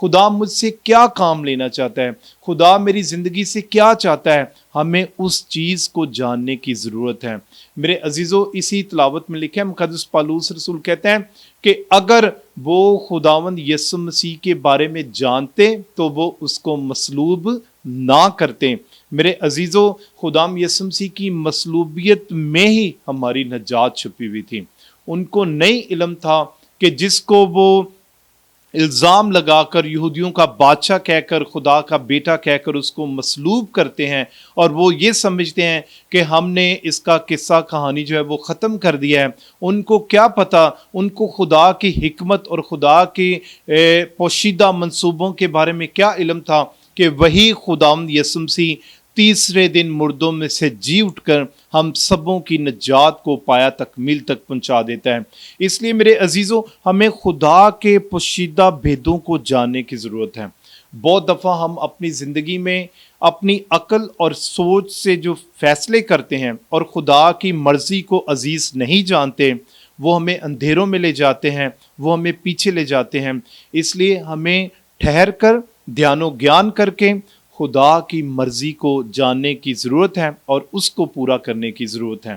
خدا مجھ سے کیا کام لینا چاہتا ہے، خدا میری زندگی سے کیا چاہتا ہے، ہمیں اس چیز کو جاننے کی ضرورت ہے۔ میرے عزیزو، اسی تلاوت میں لکھا ہے، مقدس پالوس رسول کہتے ہیں کہ اگر وہ خداوند یسوع مسیح کے بارے میں جانتے تو وہ اس کو مصلوب نہ کرتے۔ میرے عزیزو، خدام یسوع مسیح کی مصلوبیت میں ہی ہماری نجات چھپی ہوئی تھی۔ ان کو نہیں علم تھا کہ جس کو وہ الزام لگا کر یہودیوں کا بادشاہ کہہ کر، خدا کا بیٹا کہہ کر اس کو مصلوب کرتے ہیں، اور وہ یہ سمجھتے ہیں کہ ہم نے اس کا قصہ کہانی جو ہے وہ ختم کر دیا ہے۔ ان کو کیا پتا، ان کو خدا کی حکمت اور خدا کے پوشیدہ منصوبوں کے بارے میں کیا علم تھا کہ وہی خداوند یسوع مسیح تیسرے دن مردوں میں سے جی اٹھ کر ہم سبوں کی نجات کو پایا تکمیل تک پہنچا دیتا ہے۔ اس لیے میرے عزیزوں، ہمیں خدا کے پوشیدہ بھیدوں کو جاننے کی ضرورت ہے۔ بہت دفعہ ہم اپنی زندگی میں اپنی عقل اور سوچ سے جو فیصلے کرتے ہیں اور خدا کی مرضی کو عزیز نہیں جانتے، وہ ہمیں اندھیروں میں لے جاتے ہیں، وہ ہمیں پیچھے لے جاتے ہیں۔ اس لیے ہمیں ٹھہر کر دھیان و گیان کر کے خدا کی مرضی کو جاننے کی ضرورت ہے اور اس کو پورا کرنے کی ضرورت ہے۔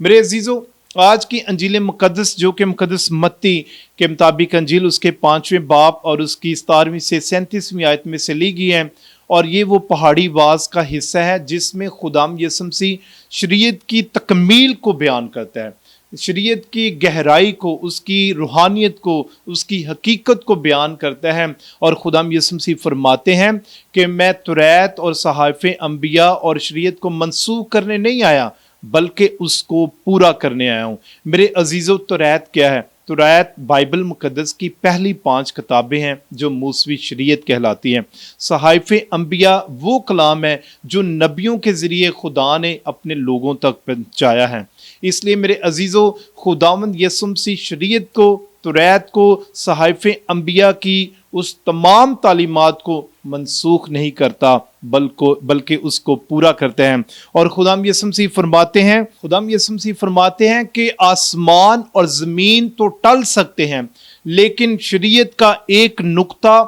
میرے عزیزو، آج کی انجیل مقدس جو کہ مقدس متی کے مطابق انجیل اس کے 5ویں باب اور اس کی 17ویں سے 37ویں آیت میں سے لی گئی ہے، اور یہ وہ پہاڑی واز کا حصہ ہے جس میں خدام یسوع مسیح شریعت کی تکمیل کو بیان کرتا ہے، شریعت کی گہرائی کو، اس کی روحانیت کو، اس کی حقیقت کو بیان کرتا ہے۔ اور خدام یسوع مسیح فرماتے ہیں کہ میں توریت اور صحائف انبیاء اور شریعت کو منسوخ کرنے نہیں آیا بلکہ اس کو پورا کرنے آیا ہوں۔ میرے عزیزو، توریت کیا ہے؟ توریت بائبل مقدس کی پہلی 5 کتابیں ہیں جو موسوی شریعت کہلاتی ہیں۔ صحائف انبیاء وہ کلام ہے جو نبیوں کے ذریعے خدا نے اپنے لوگوں تک پہنچایا ہے۔ اس لیے میرے عزیزو، خداوند یسوع مسیح شریعت کو، توریت کو، صحائف انبیاء کی اس تمام تعلیمات کو منسوخ نہیں کرتا بلکہ اس کو پورا کرتے ہیں۔ اور خدام یسوع مسیح فرماتے ہیں کہ آسمان اور زمین تو ٹل سکتے ہیں لیکن شریعت کا ایک نقطہ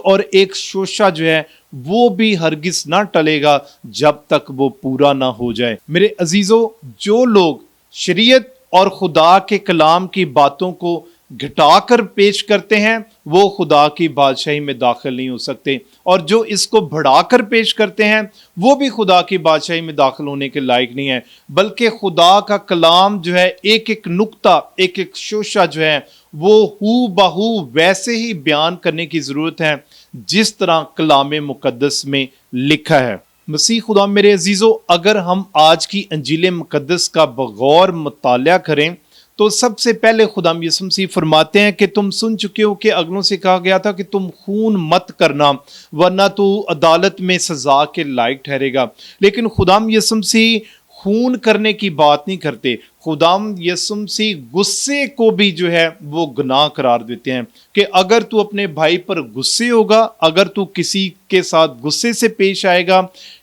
اور ایک شوشہ جو ہے وہ بھی ہرگز نہ ٹلے گا جب تک وہ پورا نہ ہو جائے۔ میرے عزیزو، جو لوگ شریعت اور خدا کے کلام کی باتوں کو گھٹا کر پیش کرتے ہیں وہ خدا کی بادشاہی میں داخل نہیں ہو سکتے، اور جو اس کو بڑھا کر پیش کرتے ہیں وہ بھی خدا کی بادشاہی میں داخل ہونے کے لائق نہیں ہے۔ بلکہ خدا کا کلام جو ہے، ایک ایک نقطہ، ایک ایک شوشہ جو ہے وہ ہو بہو ویسے ہی بیان کرنے کی ضرورت ہے جس طرح کلام مقدس میں لکھا ہے۔ مسیح خدا، میرے عزیزو، اگر ہم آج کی انجیل مقدس کا بغور مطالعہ کریں تو سب سے پہلے خدام یسوع مسیح فرماتے ہیں کہ تم سن چکے ہو کہ اگلوں سے کہا گیا تھا کہ تم خون مت کرنا ورنہ تو عدالت میں سزا کے لائق ٹھہرے گا۔ لیکن خدام یسوع مسیح خون کرنے کی بات نہیں کرتے، خدام یسوع مسیح غصے کو بھی جو ہے وہ گناہ قرار دیتے ہیں کہ اگر تو اپنے بھائی پر غصے ہوگا، اگر تو کسی کے ساتھ غصے سے پیش آئے گا،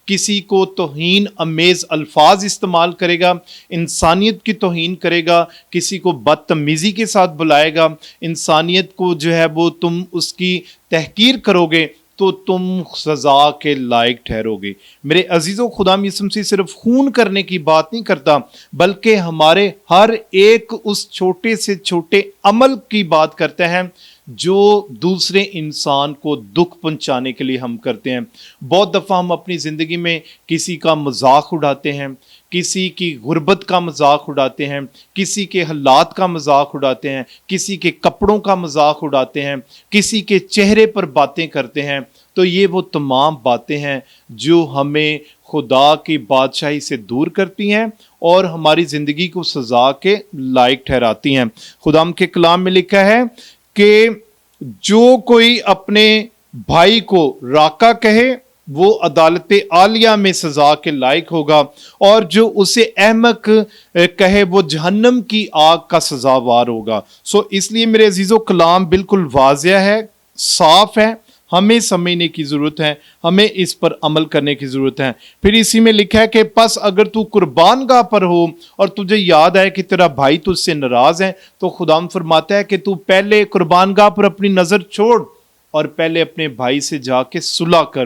کسی کو توہین امیز الفاظ استعمال کرے گا، انسانیت کی توہین کرے گا، کسی کو بدتمیزی کے ساتھ بلائے گا، انسانیت کو جو ہے وہ تم اس کی تحقیر کرو گے تو تم سزا کے لائق ٹھہرو گے۔ میرے عزیزو، خدام یسوع مسیح صرف خون کرنے کی بات نہیں کرتا بلکہ ہمارے ہر ایک اس چھوٹے سے چھوٹے عمل کی بات کرتے ہیں جو دوسرے انسان کو دکھ پہنچانے کے لیے ہم کرتے ہیں۔ بہت دفعہ ہم اپنی زندگی میں کسی کا مذاق اڑاتے ہیں، کسی کی غربت کا مذاق اڑاتے ہیں، کسی کے حالات کا مذاق اڑاتے ہیں، کسی کے کپڑوں کا مذاق اڑاتے ہیں، کسی کے چہرے پر باتیں کرتے ہیں۔ تو یہ وہ تمام باتیں ہیں جو ہمیں خدا کی بادشاہی سے دور کرتی ہیں اور ہماری زندگی کو سزا کے لائق ٹھہراتی ہیں۔ خدا کے کلام میں لکھا ہے کہ جو کوئی اپنے بھائی کو راکا کہے وہ عدالت عالیہ میں سزا کے لائق ہوگا، اور جو اسے احمق کہے وہ جہنم کی آگ کا سزاوار ہوگا۔ اس لیے میرے عزیزو، کلام بالکل واضح ہے، صاف ہے، ہمیں سمجھنے کی ضرورت ہے، ہمیں اس پر عمل کرنے کی ضرورت ہے۔ پھر اسی میں لکھا ہے کہ پس اگر تو قربان گاہ پر ہو اور تجھے یاد آئے کہ تیرا بھائی تجھ سے ناراض ہے تو خدا فرماتا ہے کہ تو پہلے قربان گاہ پر اپنی نظر چھوڑ، اور پہلے اپنے بھائی سے جا کے صلح کر۔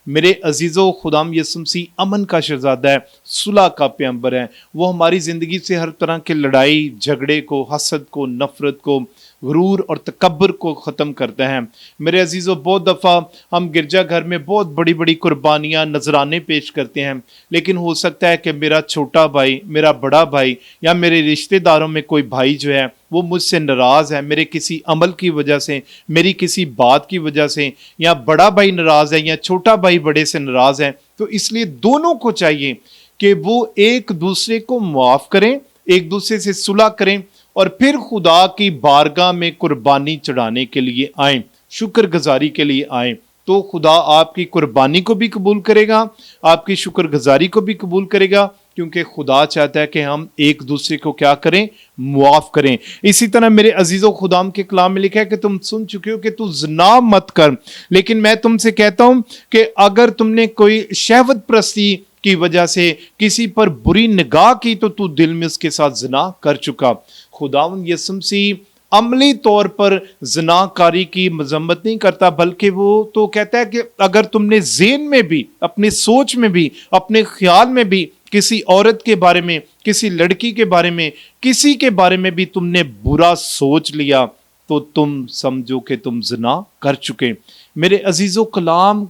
میرے عزیزو، خدام یسوع مسیح امن کا شہزادہ ہے، صلح کا پیغمبر ہے۔ وہ ہماری زندگی سے ہر طرح کے لڑائی جھگڑے کو، حسد کو، نفرت کو، غرور اور تکبر کو ختم کرتا ہے۔ میرے عزیزو، بہت دفعہ ہم گرجا گھر میں بہت بڑی بڑی قربانیاں، نذرانے پیش کرتے ہیں، لیکن ہو سکتا ہے کہ میرا چھوٹا بھائی، میرا بڑا بھائی یا میرے رشتہ داروں میں کوئی بھائی جو ہے وہ مجھ سے ناراض ہے، میرے کسی عمل کی وجہ سے، میری کسی بات کی وجہ سے، یا بڑا بھائی ناراض ہے یا چھوٹا بھائی بڑے سے ناراض ہے۔ تو اس لیے دونوں کو چاہیے کہ وہ ایک دوسرے کو معاف کریں، ایک دوسرے سے صلح کریں، اور پھر خدا کی بارگاہ میں قربانی چڑھانے کے لیے آئیں، شکر گزاری کے لیے آئیں۔ تو خدا آپ کی قربانی کو بھی قبول کرے گا، آپ کی شکر گزاری کو بھی قبول کرے گا، کیونکہ خدا چاہتا ہے کہ ہم ایک دوسرے کو کیا کریں؟ معاف کریں۔ اسی طرح میرے عزیزو، خدا کے کلام میں لکھا ہے کہ تم سن چکے ہو کہ تو زنا مت کر، لیکن میں تم سے کہتا ہوں کہ اگر تم نے کوئی شہوت پرستی کی وجہ سے کسی پر بری نگاہ کی تو دل میں اس کے ساتھ زنا کر چکا۔ خداوند یسوع مسیح عملی طور پر زنا کاری کی مذمت نہیں کرتا، بلکہ وہ تو کہتا ہے کہ اگر تم نے ذہن میں بھی، اپنے سوچ میں بھی، اپنے خیال میں بھی کسی عورت کے بارے میں، کسی لڑکی کے بارے میں، کسی کے بارے میں بھی تم نے برا سوچ لیا تو تم سمجھو کہ تم زنا کر چکے۔ میرے عزیزو، کلام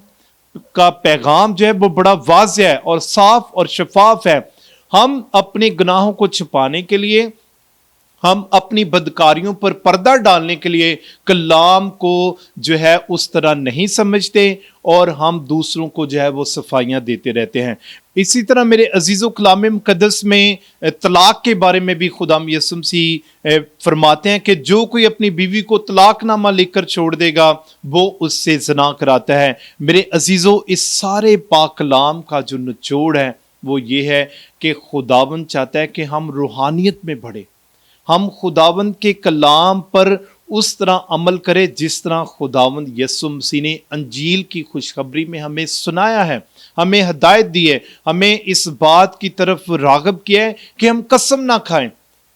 کا پیغام جو ہے وہ بڑا واضح ہے اور صاف اور شفاف ہے۔ ہم اپنے گناہوں کو چھپانے کے لیے، ہم اپنی بدکاریوں پر پردہ ڈالنے کے لیے کلام کو جو ہے اس طرح نہیں سمجھتے، اور ہم دوسروں کو جو ہے وہ صفائیاں دیتے رہتے ہیں۔ اسی طرح میرے عزیزو، کلام مقدس میں طلاق کے بارے میں بھی خدا یسوع مسیح فرماتے ہیں کہ جو کوئی اپنی بیوی کو طلاق نامہ لکھ کر چھوڑ دے گا وہ اس سے زنا کراتا ہے۔ میرے عزیزو، اس سارے پاک کلام کا جو نچوڑ ہے وہ یہ ہے کہ خداوند چاہتا ہے کہ ہم روحانیت میں بڑھیں، ہم خداوند کے کلام پر اس طرح عمل کرے جس طرح خداوند یسوع مسیح نے انجیل کی خوشخبری میں ہمیں سنایا ہے، ہمیں ہدایت دی ہے، ہمیں اس بات کی طرف راغب کیا ہے کہ ہم قسم نہ کھائیں،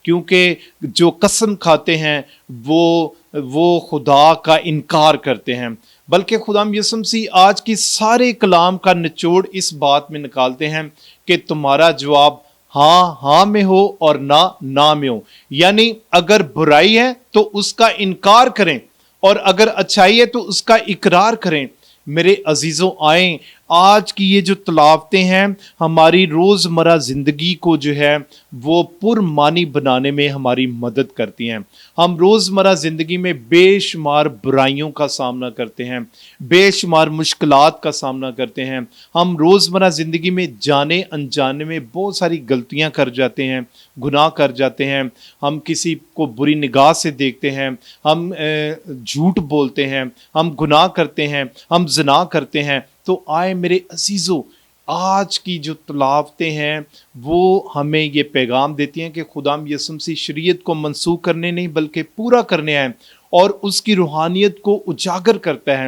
کیونکہ جو قسم کھاتے ہیں وہ خدا کا انکار کرتے ہیں۔ بلکہ خدا یسوع مسیح آج کی سارے کلام کا نچوڑ اس بات میں نکالتے ہیں کہ تمہارا جواب ہاں ہاں میں ہو اور نہ میں ہو، یعنی اگر برائی ہے تو اس کا انکار کریں، اور اگر اچھائی ہے تو اس کا اقرار کریں۔ میرے عزیزوں، آئیں، آج کی یہ جو تلاوتیں ہیں ہماری روزمرہ زندگی کو جو ہے وہ پرمعنی بنانے میں ہماری مدد کرتی ہیں۔ ہم روزمرہ زندگی میں بے شمار برائیوں کا سامنا کرتے ہیں، بے شمار مشکلات کا سامنا کرتے ہیں۔ ہم روزمرہ زندگی میں جانے انجانے میں بہت ساری غلطیاں کر جاتے ہیں، گناہ کر جاتے ہیں۔ ہم کسی کو بری نگاہ سے دیکھتے ہیں، ہم جھوٹ بولتے ہیں، ہم گناہ کرتے ہیں، ہم زنا کرتے ہیں۔ تو آئے میرے عزیزو، آج کی جو تلاوتیں ہیں وہ ہمیں یہ پیغام دیتی ہیں کہ خدا یسوع مسیح شریعت کو منسوخ کرنے نہیں بلکہ پورا کرنے آئے، اور اس کی روحانیت کو اجاگر کرتا ہے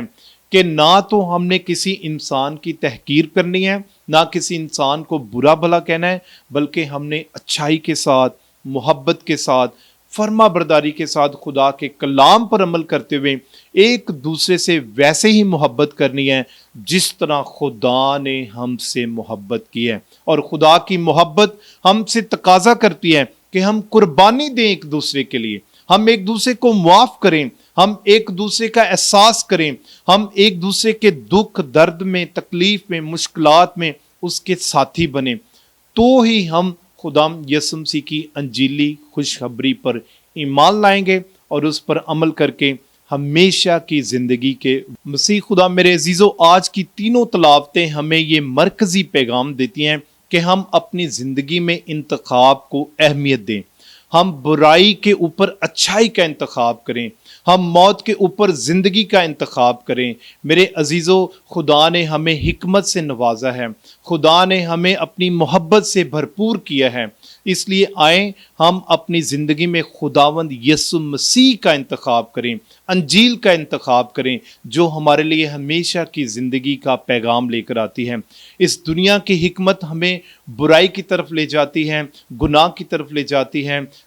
کہ نہ تو ہم نے کسی انسان کی تحقیر کرنی ہے، نہ کسی انسان کو برا بھلا کہنا ہے، بلکہ ہم نے اچھائی کے ساتھ، محبت کے ساتھ، فرما برداری کے ساتھ خدا کے کلام پر عمل کرتے ہوئے ایک دوسرے سے ویسے ہی محبت کرنی ہے جس طرح خدا نے ہم سے محبت کی ہے۔ اور خدا کی محبت ہم سے تقاضا کرتی ہے کہ ہم قربانی دیں ایک دوسرے کے لیے، ہم ایک دوسرے کو معاف کریں، ہم ایک دوسرے کا احساس کریں، ہم ایک دوسرے کے دکھ درد میں، تکلیف میں، مشکلات میں اس کے ساتھی بنیں، تو ہی ہم خدا یسوع مسیح کی انجیلی خوشخبری پر ایمان لائیں گے اور اس پر عمل کر کے ہمیشہ کی زندگی کے مسیح خدا۔ میرے عزیزو، آج کی تینوں تلاوتیں ہمیں یہ مرکزی پیغام دیتی ہیں کہ ہم اپنی زندگی میں انتخاب کو اہمیت دیں، ہم برائی کے اوپر اچھائی کا انتخاب کریں، ہم موت کے اوپر زندگی کا انتخاب کریں۔ میرے عزیزو، خدا نے ہمیں حکمت سے نوازا ہے، خدا نے ہمیں اپنی محبت سے بھرپور کیا ہے، اس لیے آئیں ہم اپنی زندگی میں خداوند یسوع مسیح کا انتخاب کریں، انجیل کا انتخاب کریں جو ہمارے لیے ہمیشہ کی زندگی کا پیغام لے کر آتی ہے۔ اس دنیا کی حکمت ہمیں برائی کی طرف لے جاتی ہے، گناہ کی طرف لے جاتی ہے،